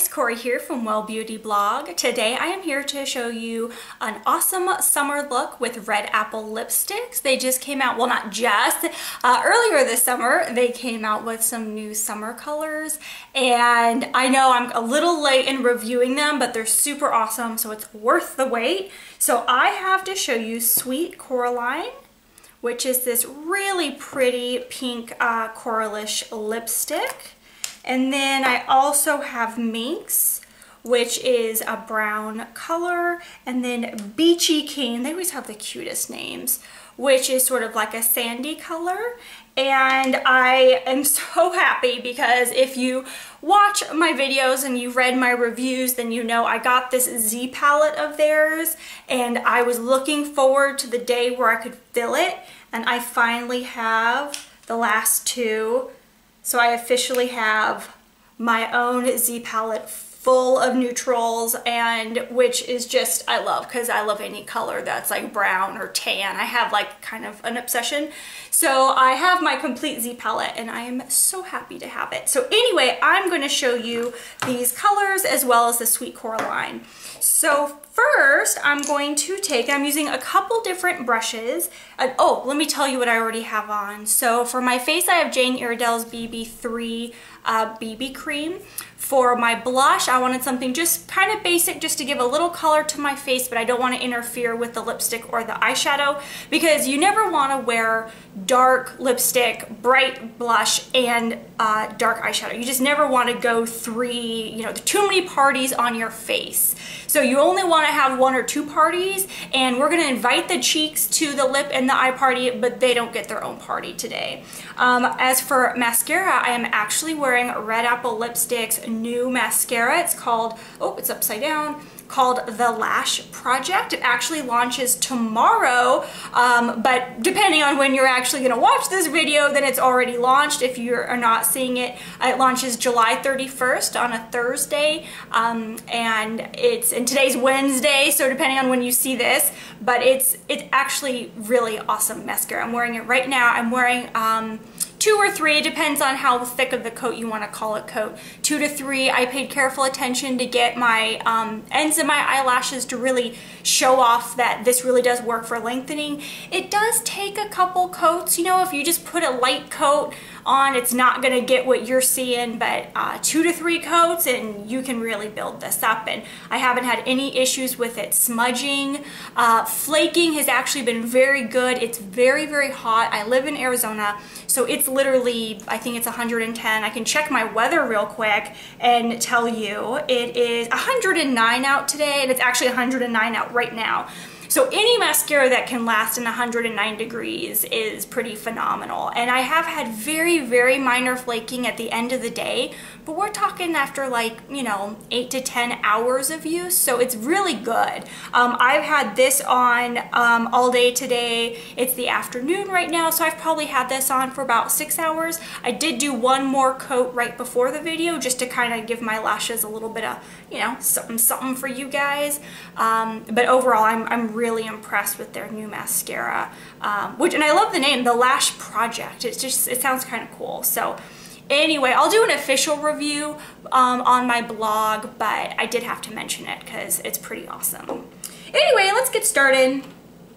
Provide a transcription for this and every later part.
guys, Corey here from Well Beauty Blog. Today I am here to show you an awesome summer look with Red Apple lipsticks. They just came out, well not just, earlier this summer they came out with some new summer colors, and I know I'm a little late in reviewing them, but they're super awesome, so it's worth the wait. So I have to show you Sweet Coraline, which is this really pretty pink coralish lipstick. And then I also have Minx, which is a brown color, and then Beachy King, they always have the cutest names, which is sort of like a sandy color. And I am so happy because if you watch my videos and you've read my reviews, then you know I got this Z palette of theirs, and I was looking forward to the day where I could fill it, and I finally have the last two. So I officially have my own Z palette full of neutrals, and which is just, I love, because I love any color that's like brown or tan. I have like kind of an obsession. So I have my complete Z palette and I am so happy to have it. So anyway, I'm going to show you these colors as well as the Sweet Coraline. So first I'm going to take, I'm using a couple different brushes. Oh, let me tell you what I already have on. So for my face I have Jane Iredale's BB3 BB cream. For my blush, I wanted something just kind of basic, just to give a little color to my face, but I don't want to interfere with the lipstick or the eyeshadow, because you never want to wear dark lipstick, bright blush, and dark eyeshadow. You just never want to go too many parties on your face. So you only want to have one or two parties, and we're going to invite the cheeks to the lip and the eye party, but they don't get their own party today. As for mascara, I am actually wearing Red Apple Lipstick's new mascara. It's called, oh, it's upside down, called The Lash Project. It actually launches tomorrow, but depending on when you're actually going to watch this video, then it's already launched. If you are not seeing it, it launches July 31st on a Thursday, and today's Wednesday, so depending on when you see this, but it's actually really awesome mascara. I'm wearing it right now. I'm wearing 2 or 3, it depends on how thick of the coat you want to call it coat. 2 to 3. I paid careful attention to get my ends of my eyelashes to really show off that this really does work for lengthening. It does take a couple coats, you know, if you just put a light coat on, it's not gonna get what you're seeing, but 2 to 3 coats and you can really build this up. And I haven't had any issues with it smudging. Flaking has actually been very good. It's very, very hot. I live in Arizona, so it's literally, I think it's 110. I can check my weather real quick and tell you it is 109 out today, and it's actually 109 out right now. So any mascara that can last in 109 degrees is pretty phenomenal. And I have had very, very minor flaking at the end of the day, but we're talking after like, 8 to 10 hours of use, so it's really good. I've had this on all day today. It's the afternoon right now, so I've probably had this on for about 6 hours. I did do one more coat right before the video just to kind of give my lashes a little bit of, something for you guys. But overall, I'm really impressed with their new mascara, and I love the name, The Lash Project. It sounds kind of cool. So anyway, I'll do an official review on my blog, but I did have to mention it because it's pretty awesome. Anyway, let's get started.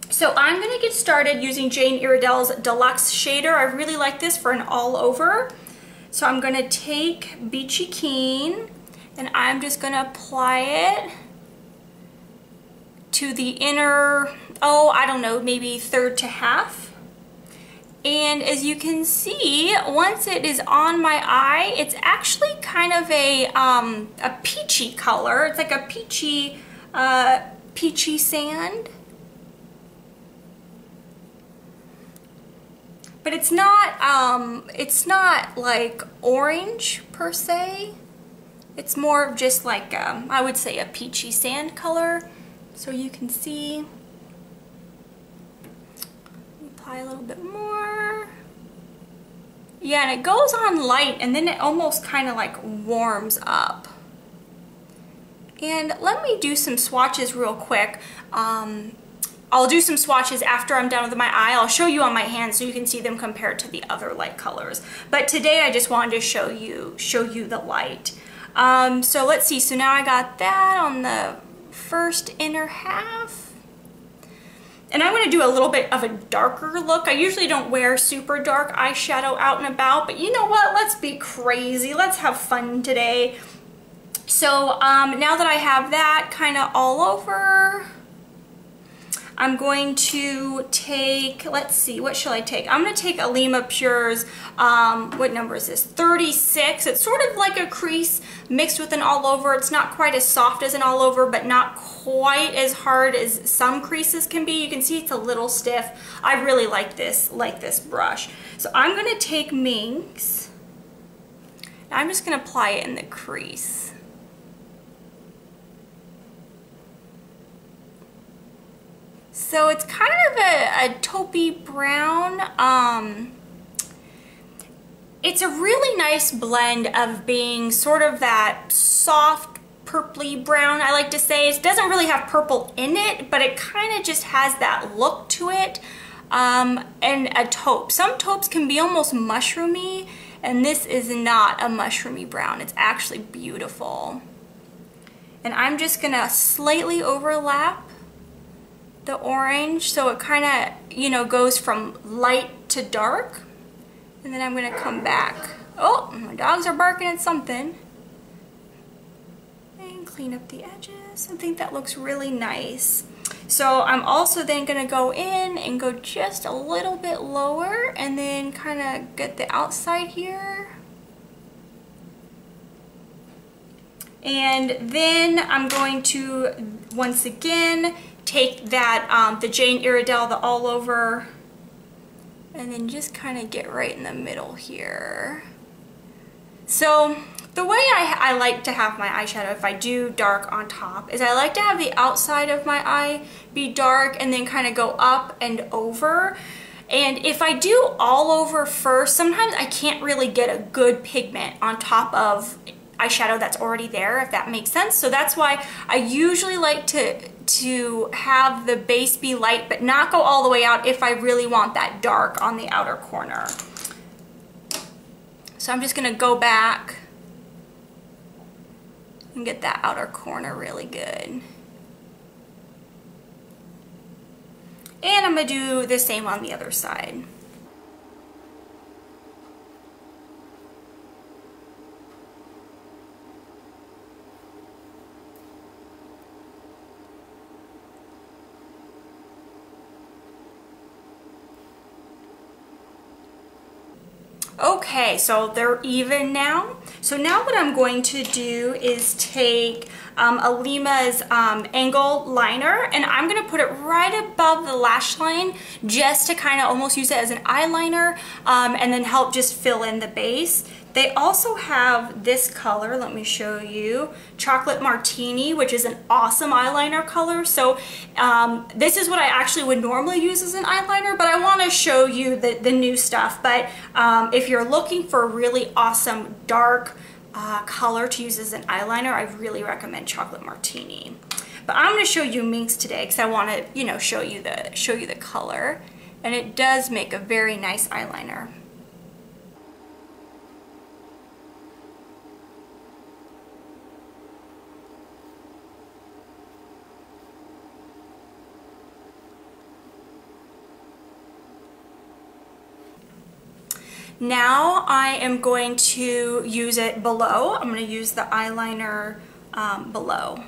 So I'm going to get started using Jane Iredale's Deluxe Shader. I really like this for an all over. So I'm going to take Beachy Keen and I'm just going to apply it to the inner, I don't know, maybe third to half. And as you can see, once it is on my eye, it's actually kind of a peachy color. It's like a peachy sand. But it's not like orange per se. It's more of just like, I would say, a peachy sand color. So you can see, apply a little bit more. Yeah, and it goes on light and then it almost kind of like warms up. And let me do some swatches real quick. I'll do some swatches after I'm done with my eye. I'll show you on my hand so you can see them compared to the other light colors. But today I just wanted to show you the light. So let's see, so now I got that on the first inner half. And I'm going to do a little bit of a darker look. I usually don't wear super dark eyeshadow out and about, but you know what? Let's be crazy. Let's have fun today. So now that I have that kind of all over, I'm going to take, let's see, what shall I take? I'm going to take Alima Pure's, what number is this? 36. It's sort of like a crease mixed with an all over. It's not quite as soft as an all over, but not quite as hard as some creases can be. You can see it's a little stiff. I really like this brush. So I'm going to take Minx. I'm just going to apply it in the crease. So it's kind of a taupey brown. It's a really nice blend of being sort of that soft purpley brown, I like to say. It doesn't really have purple in it, but it kind of just has that look to it. And a taupe. Some taupes can be almost mushroomy, and this is not a mushroomy brown. It's actually beautiful. And I'm just gonna slightly overlap the orange so it kind of, you know, goes from light to dark. And then I'm going to come back. Oh, my dogs are barking at something. And clean up the edges. I think that looks really nice. So I'm also then going to go in and go just a little bit lower and then kind of get the outside here. And then I'm going to, once again, take that, the Jane Iredale, the all over, and then just kind of get right in the middle here. So the way I like to have my eyeshadow, if I do dark on top, is I like to have the outside of my eye be dark and then kind of go up and over. And if I do all over first, sometimes I can't really get a good pigment on top of eyeshadow that's already there, if that makes sense. So that's why I usually like to have the base be light but not go all the way out if I really want that dark on the outer corner. So I'm just gonna go back and get that outer corner really good. And I'm gonna do the same on the other side. Okay, so they're even now. So now what I'm going to do is take Alima's angle liner, and I'm going to put it right above the lash line just to kind of almost use it as an eyeliner, and then help just fill in the base. They also have this color, let me show you, Chocolate Martini, which is an awesome eyeliner color. So this is what I actually would normally use as an eyeliner, but I want to show you the new stuff. But if you're looking for a really awesome dark color to use as an eyeliner, I really recommend Chocolate Martini. But I'm going to show you Minx today because I want to, you know, show you the color, and it does make a very nice eyeliner. Now I am going to use it below. I'm going to use the eyeliner below.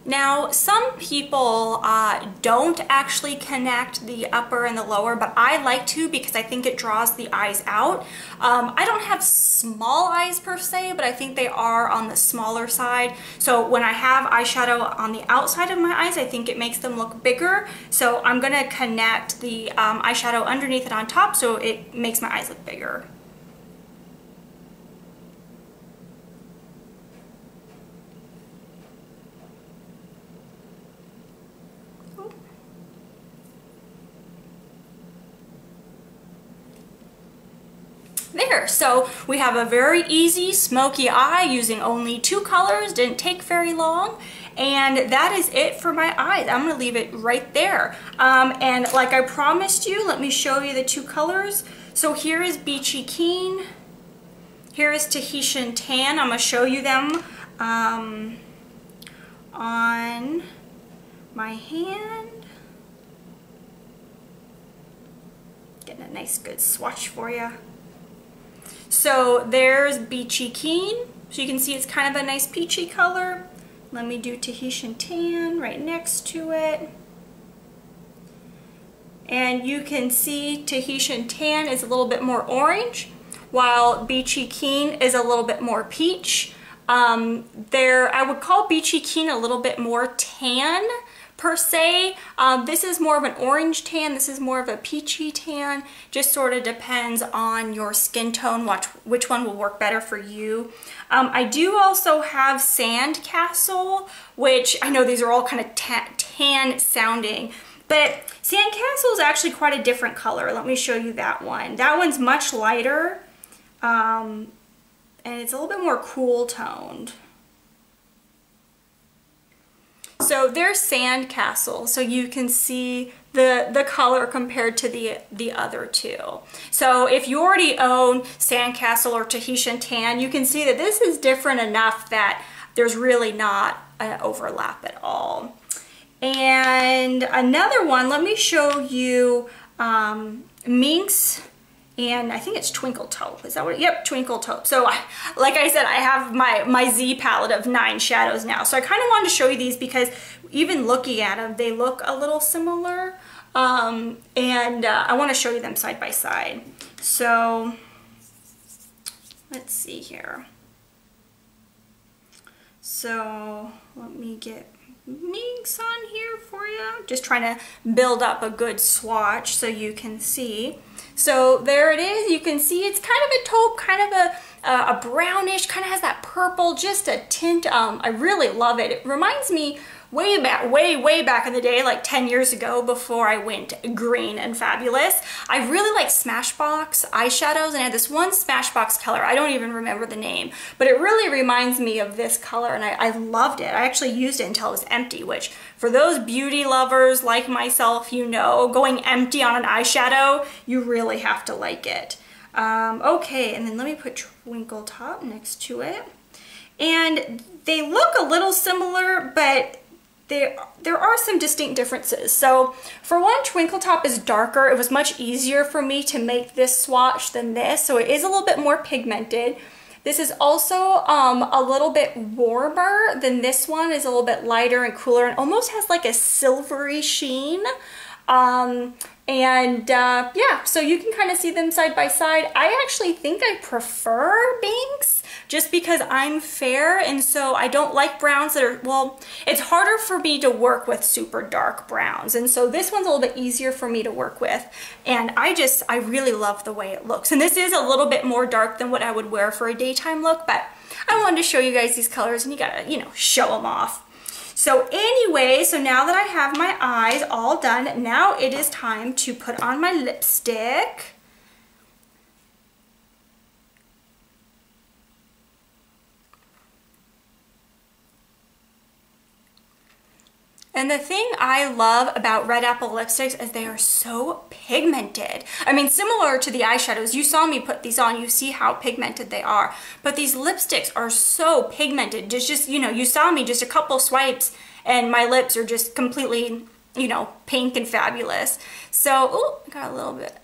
Now, some people don't actually connect the upper and the lower, but I like to because I think it draws the eyes out. I don't have small eyes per se, but I think they are on the smaller side. So when I have eyeshadow on the outside of my eyes, I think it makes them look bigger. So I'm gonna connect the eyeshadow underneath and on top so it makes my eyes look bigger. There, so we have a very easy smoky eye using only 2 colors, didn't take very long, and that is it for my eyes. I'm gonna leave it right there. And like I promised you, let me show you the 2 colors. So here is Beachy Keen, here is Tahitian Tan. I'm gonna show you them on my hand. Getting a nice good swatch for you. So there's Beachy Keen. So you can see it's kind of a nice peachy color. Let me do Tahitian Tan right next to it. And you can see Tahitian Tan is a little bit more orange, while Beachy Keen is a little bit more peach. I would call Beachy Keen a little bit more tan per se. This is more of an orange tan, this is more of a peachy tan. Just sort of depends on your skin tone, which one will work better for you. I do also have Sandcastle, which I know these are all kind of tan sounding, but Sandcastle is actually quite a different color. Let me show you that one. That one's much lighter, and it's a little bit more cool toned. So there's Sandcastle, so you can see the color compared to the other 2. So if you already own Sandcastle or Tahitian Tan, you can see that this is different enough that there's really not an overlap at all. And another one, let me show you Minx, and I think it's Twinkle Taupe. Is that what? Yep, Twinkle Taupe. So like I said, I have my Z palette of 9 shadows now. So I kind of wanted to show you these because even looking at them, they look a little similar. And I want to show you them side by side. So let's see here. So let me get Minx on here for you. Just trying to build up a good swatch so you can see. So there it is. You can see it's kind of a taupe, kind of a brownish, kind of has that purple, just a tint. I really love it. It reminds me way back in the day, like 10 years ago before I went green and fabulous. I really like Smashbox eyeshadows, and I had this one Smashbox color. I don't even remember the name, but it really reminds me of this color, and I loved it. I actually used it until it was empty, which for those beauty lovers like myself, you know, going empty on an eyeshadow, you really have to like it. Okay, and then let me put Twinkle Taupe next to it. And they look a little similar, but there are some distinct differences. So for one, Twinkle Taupe is darker. It was much easier for me to make this swatch than this, so it is a little bit more pigmented. This is also a little bit warmer than this one. It's a little bit lighter and cooler and almost has like a silvery sheen. Yeah, so you can kind of see them side by side. I actually think I prefer Minx just because I'm fair, and so I don't like browns that are, well, it's harder for me to work with super dark browns, and so this one's a little bit easier for me to work with, and I really love the way it looks. And this is a little bit more dark than what I would wear for a daytime look, but I wanted to show you guys these colors, and you gotta, you know, show them off. So anyway, so now that I have my eyes all done, now it is time to put on my lipstick. And the thing I love about Red Apple lipsticks is they are so pigmented. I mean, similar to the eyeshadows, you saw me put these on, you see how pigmented they are. But these lipsticks are so pigmented. Just you know, you saw me just a couple swipes and my lips are just completely, you know, pink and fabulous. So, oh, I got a little bit.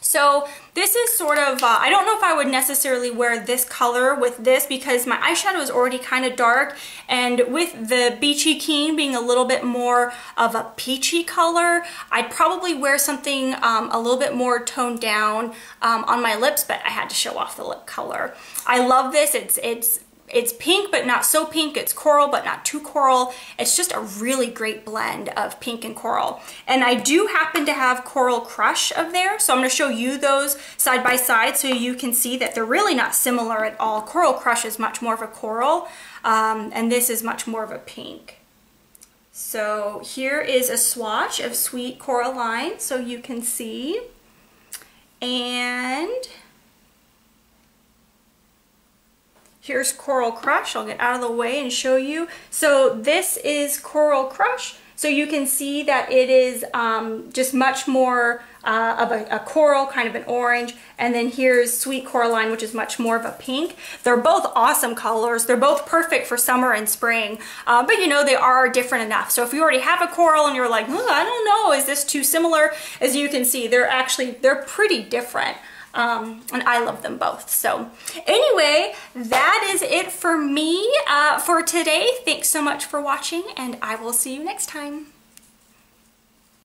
So this is sort of, I don't know if I would necessarily wear this color with this because my eyeshadow is already kind of dark, and with the Beachy Keen being a little bit more of a peachy color, I'd probably wear something a little bit more toned down on my lips, but I had to show off the lip color. I love this. It's pink, but not so pink. It's coral, but not too coral. It's just a really great blend of pink and coral. And I do happen to have Coral Crush of there, so I'm gonna show you those side by side so you can see that they're really not similar at all. Coral Crush is much more of a coral, and this is much more of a pink. So here is a swatch of Sweet Coraline, so you can see. And here's Coral Crush. I'll get out of the way and show you. So this is Coral Crush. So you can see that it is just much more of a coral, kind of an orange. And then here's Sweet Coraline, which is much more of a pink. They're both awesome colors. They're both perfect for summer and spring. But you know, they are different enough. So if you already have a coral and you're like, oh, I don't know, is this too similar? As you can see, they're pretty different. And I love them both. So anyway, that is it for me for today. Thanks so much for watching, and I will see you next time.